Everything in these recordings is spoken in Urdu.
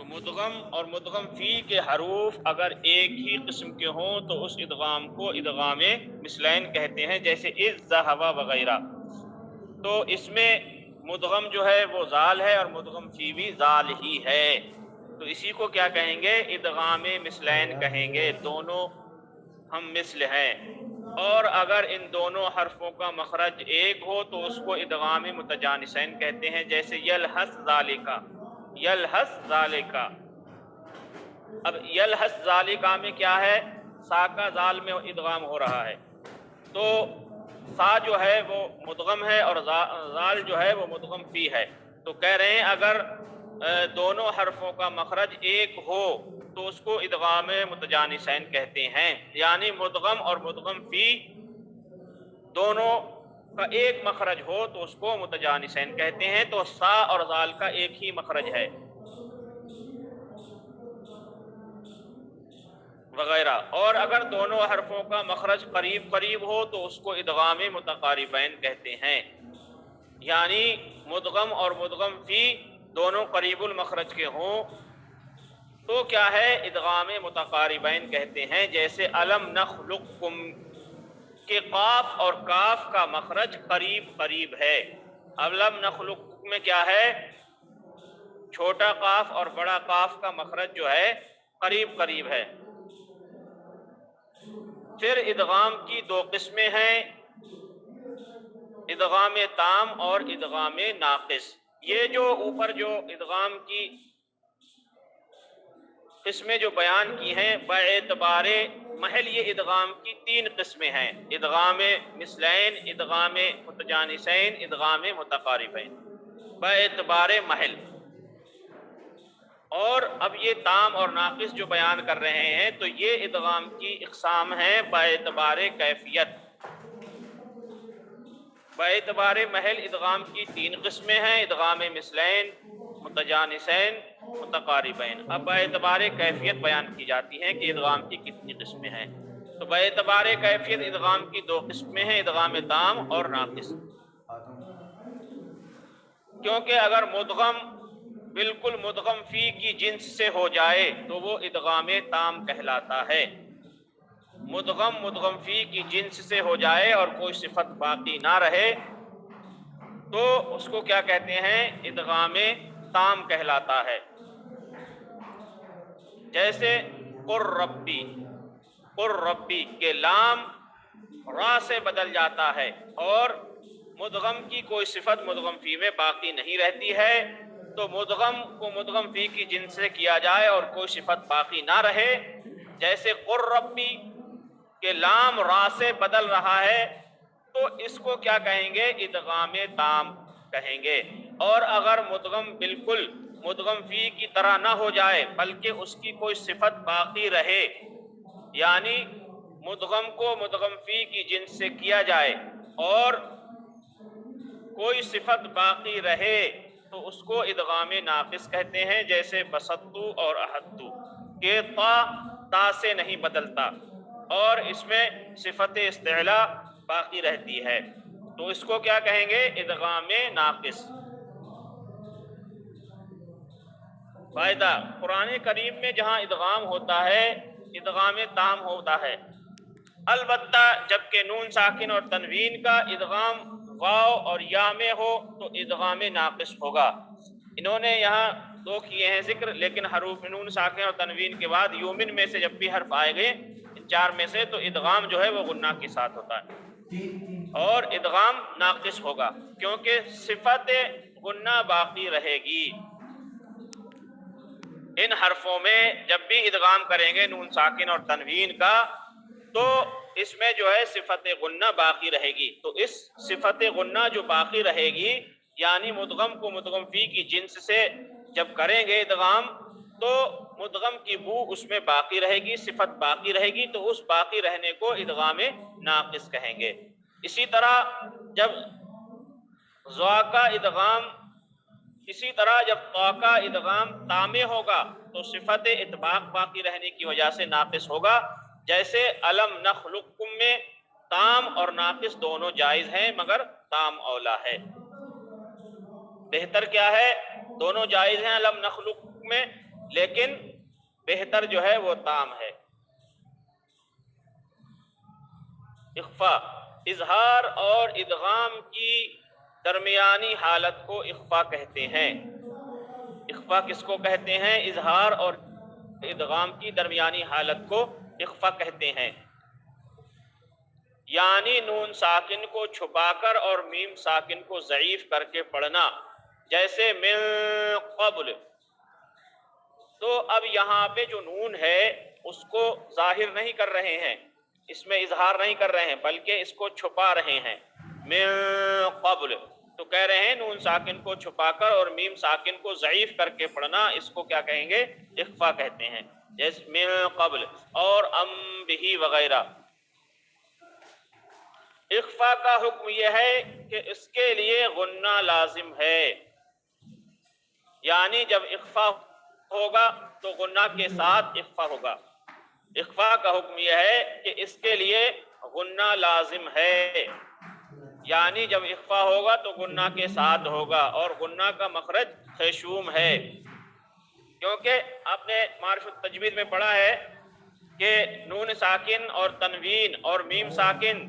تو مدغم اور مدغم فی کے حروف اگر ایک ہی قسم کے ہوں تو اس ادغام کو ادغام مثلین کہتے ہیں، جیسے اذ ذہب وغیرہ۔ تو اس میں مدغم جو ہے وہ ذال ہے اور مدغم فی بھی ذال ہی ہے، تو اسی کو کیا کہیں گے؟ ادغام مثلین کہیں گے، دونوں ہم مثل ہیں۔ اور اگر ان دونوں حرفوں کا مخرج ایک ہو تو اس کو ادغام متجانسین کہتے ہیں، جیسے یلحس ذالکا، یلحس ذالکا۔ اب یلحس ذالکا میں کیا ہے؟ سا کا ذال میں ادغام ہو رہا ہے، تو سا جو ہے وہ مدغم ہے اور ذال جو ہے وہ مدغم فی ہے۔ تو کہہ رہے ہیں اگر دونوں حرفوں کا مخرج ایک ہو تو اس کو ادغام متجانسین کہتے ہیں، یعنی مدغم اور مدغم فی دونوں کا ایک مخرج ہو تو اس کو متجانسین کہتے ہیں۔ تو سا اور ذال کا ایک ہی مخرج ہے وغیرہ۔ اور اگر دونوں حرفوں کا مخرج قریب قریب ہو تو اس کو ادغام متقاربین کہتے ہیں، یعنی مدغم اور مدغم فی دونوں قریب المخرج کے ہوں تو کیا ہے؟ ادغام متقاربین کہتے ہیں، جیسے الم نخلقکم کہ قاف اور کاف کا مخرج قریب قریب ہے۔ الم نخلقکم میں کیا ہے؟ چھوٹا قاف اور بڑا قاف کا مخرج جو ہے قریب قریب ہے۔ پھر ادغام کی دو قسمیں ہیں، ادغام تام اور ادغام ناقص۔ یہ جو اوپر جو ادغام کی قسمیں جو بیان کی ہیں باعتبار محل، یہ ادغام کی تین قسمیں ہیں، ادغام مثلین، ادغام متجانسین، ادغام متقاربین، باعتبار محل۔ اور اب یہ تام اور ناقص جو بیان کر رہے ہیں تو یہ ادغام کی اقسام ہیں باعتبار کیفیت۔ باعتبار محل ادغام کی تین قسمیں ہیں، ادغام مثلین، متجانسین، متقاربین۔ اب باعتبار کیفیت بیان کی جاتی ہیں کہ ادغام کی کتنی قسمیں ہیں۔ تو باعتبار کیفیت ادغام کی دو قسمیں ہیں، ادغام تام اور ناقص۔ کیونکہ اگر مدغم بالکل مدغم فی کی جنس سے ہو جائے تو وہ ادغام تام کہلاتا ہے، مدغم مدغم فی کی جنس سے ہو جائے اور کوئی صفت باقی نہ رہے تو اس کو کیا کہتے ہیں؟ ادغام تام کہلاتا ہے۔ جیسے قر ربی، قر ربی کے لام را سے بدل جاتا ہے اور مدغم کی کوئی صفت مدغم فی میں باقی نہیں رہتی ہے، تو مدغم کو مدغم فی کی جنس سے کیا جائے اور کوئی صفت باقی نہ رہے، جیسے قر ربی کہ لام را سے بدل رہا ہے تو اس کو کیا کہیں گے؟ ادغام تام کہیں گے۔ اور اگر مدغم بالکل مدغم فی کی طرح نہ ہو جائے بلکہ اس کی کوئی صفت باقی رہے، یعنی مدغم کو مدغم فی کی جنس سے کیا جائے اور کوئی صفت باقی رہے تو اس کو ادغام ناقص کہتے ہیں، جیسے بسطو اور احدو کہ تا سے نہیں بدلتا اور اس میں صفت استعلاء باقی رہتی ہے، تو اس کو کیا کہیں گے؟ ادغام ناقص۔ فائدہ، قرآن کریم میں جہاں ادغام ہوتا ہے ادغام تام ہوتا ہے، البتہ جبکہ نون ساکن اور تنوین کا ادغام واو اور یا میں ہو تو ادغام ناقص ہوگا۔ انہوں نے یہاں دو کیے ہیں ذکر، لیکن حروف نون ساکن اور تنوین کے بعد یومن میں سے جب بھی حرف آئے گئے ان چار میں سے تو ادغام جو ہے وہ غنہ کے ساتھ ہوتا ہے اور ادغام ناقص ہوگا، کیونکہ صفت غنہ باقی رہے گی۔ ان حرفوں میں جب بھی ادغام کریں گے نون ساکن اور تنوین کا تو اس میں جو ہے صفت غنہ باقی رہے گی، تو اس صفت غنہ جو باقی رہے گی یعنی مدغم کو مدغم فی کی جنس سے جب کریں گے ادغام تو مدغم کی بو اس میں باقی رہے گی، صفت باقی رہے گی، تو اس باقی رہنے کو ادغام ناقص کہیں گے۔ اسی طرح جب ضا کا ادغام اسی طرح جب طا کا ادغام تامے ہوگا تو صفت اطباق باقی رہنے کی وجہ سے ناقص ہوگا، جیسے الم نخلقکم میں تام اور ناقص دونوں جائز ہیں مگر تام اولا ہے۔ بہتر کیا ہے؟ دونوں جائز ہیں الم نخلقکم میں، لیکن بہتر جو ہے وہ تام ہے۔ اخفا، اظہار اور ادغام کی درمیانی حالت کو اخفا کہتے ہیں۔ اخفا کس کو کہتے ہیں؟ اظہار اور ادغام کی درمیانی حالت کو اخفا کہتے ہیں، یعنی نون ساکن کو چھپا کر اور میم ساکن کو ضعیف کر کے پڑھنا، جیسے من قبل۔ تو اب یہاں پہ جو نون ہے اس کو ظاہر نہیں کر رہے ہیں، اس میں اظہار نہیں کر رہے ہیں، بلکہ اس کو چھپا رہے ہیں، من قبل۔ تو کہہ رہے ہیں نون ساکن کو چھپا کر اور میم ساکن کو ضعیف کر کے پڑھنا، اس کو کیا کہیں گے؟ اخفا کہتے ہیں، جیسے من قبل اور ام بہی وغیرہ۔ اخفا کا حکم یہ ہے کہ اس کے لیے غنہ لازم ہے، یعنی جب اخفا ہوگا تو غنہ کے ساتھ اخفا ہوگا۔ اخفا کا حکم یہ ہے کہ اس کے لیے غنہ لازم ہے، یعنی جب اخفا ہوگا تو غنہ کے ساتھ ہوگا، اور غنہ کا مخرج خیشوم ہے، کیونکہ آپ نے معرف التجوید میں پڑھا ہے کہ نون ساکن اور تنوین اور میم ساکن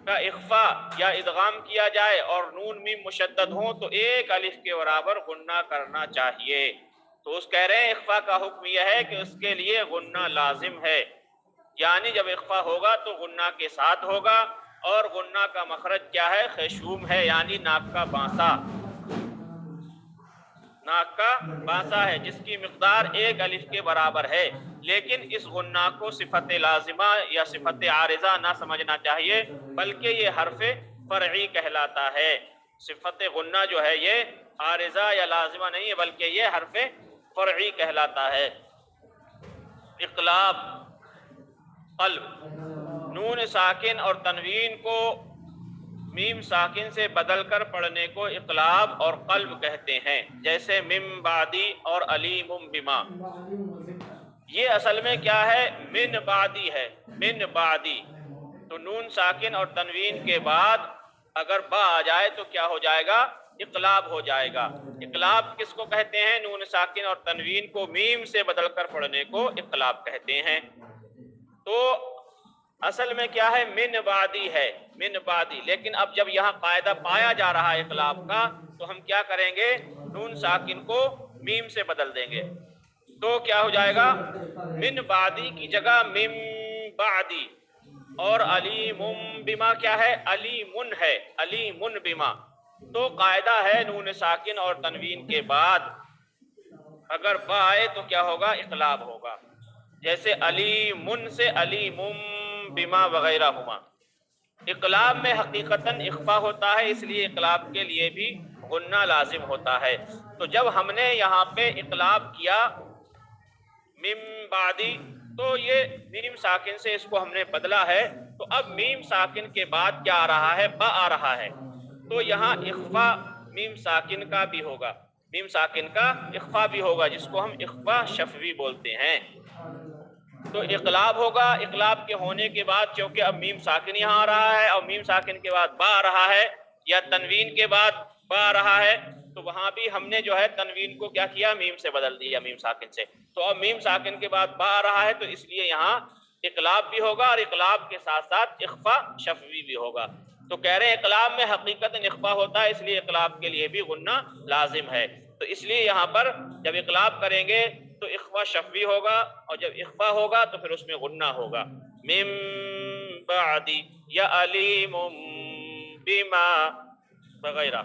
کا اخفا یا ادغام کیا جائے اور نون میم مشدد ہوں تو ایک الف کے برابر غنہ کرنا چاہیے۔ تو اس کہہ رہے ہیں اخفا کا حکم یہ ہے کہ اس کے لیے غنہ لازم ہے، یعنی جب اخفا ہوگا تو غنہ کے ساتھ ہوگا، اور غنہ کا مخرج کیا ہے؟ خیشوم ہے، یعنی ناک کا بانسا، ناک کا بانسا ہے جس کی مقدار ایک الف کے برابر ہے۔ لیکن اس غنہ کو صفت لازمہ یا صفت عارضہ نہ سمجھنا چاہیے، بلکہ یہ حرف فرعی کہلاتا ہے۔ صفت غنہ جو ہے یہ عارضہ یا لازمہ نہیں ہے، بلکہ یہ حرف فرعی کہلاتا ہے۔ اقلاب، قلب، نون ساکن اور تنوین کو میم ساکن سے بدل کر پڑھنے کو اقلاب اور قلب کہتے ہیں، جیسے من بعدی اور علیم بما۔ یہ اصل میں کیا ہے؟ من بعدی ہے، من بعدی۔ تو نون ساکن اور تنوین کے بعد اگر با آ جائے تو کیا ہو جائے گا؟ اقلاب ہو جائے گا۔ اقلاب کس کو کہتے ہیں؟ نون ساکن اور تنوین کو میم سے بدل کر پڑھنے کو اقلاب کہتے ہیں۔ تو اصل میں کیا ہے؟ من بعدی ہے، من بعدی، لیکن اب جب یہاں قاعدہ پایا جا رہا ہے اقلاب کا تو ہم کیا کریں گے؟ نون ساکن کو میم سے بدل دیں گے، تو کیا ہو جائے گا؟ من بعدی کی جگہ من بعدی، اور علیم بما کیا ہے؟ علیمن ہے، علیمن بما۔ تو قاعدہ ہے نون ساکن اور تنوین کے بعد اگر با آئے تو کیا ہوگا؟ اقلاب ہوگا، جیسے علیمن سے علیم بما وغیرہ ہما۔ اقلاب میں حقیقتاً اخفا ہوتا ہے، اس لیے اقلاب کے لیے بھی غنہ لازم ہوتا ہے۔ تو جب ہم نے یہاں پہ اقلاب کیا من بعدی تو یہ میم ساکن سے اس کو ہم نے بدلا ہے، تو اب میم ساکن کے بعد کیا آ رہا ہے؟ با آ رہا ہے، تو یہاں اخفا میم ساکن کا بھی ہوگا، میم ساکن کا اخفا بھی ہوگا، جس کو ہم اخفا شفوی بولتے ہیں۔ تو اقلاب ہوگا، اقلاب کے ہونے کے بعد چونکہ اب میم ساکن یہاں آ رہا ہے اور میم ساکن کے بعد با آ رہا ہے، یا تنوین کے بعد با آ رہا ہے، تو وہاں بھی ہم نے جو ہے تنوین کو کیا کیا؟ میم سے بدل دیا، میم ساکن سے۔ تو اب میم ساکن کے بعد با آ رہا ہے تو اس لیے یہاں اقلاب بھی ہوگا، اور اقلاب کے ساتھ ساتھ اخفا شفوی بھی ہوگا۔ تو کہہ رہے ہیں اقلاب میں حقیقتاً اخفا ہوتا ہے، اس لیے اقلاب کے لیے بھی غنہ لازم ہے۔ تو اس لیے یہاں پر جب اقلاب کریں گے تو اخفا شفوی ہوگا، اور جب اخفا ہوگا تو پھر اس میں غنہ ہوگا، من بعدی یا علیم بما وغیرہ۔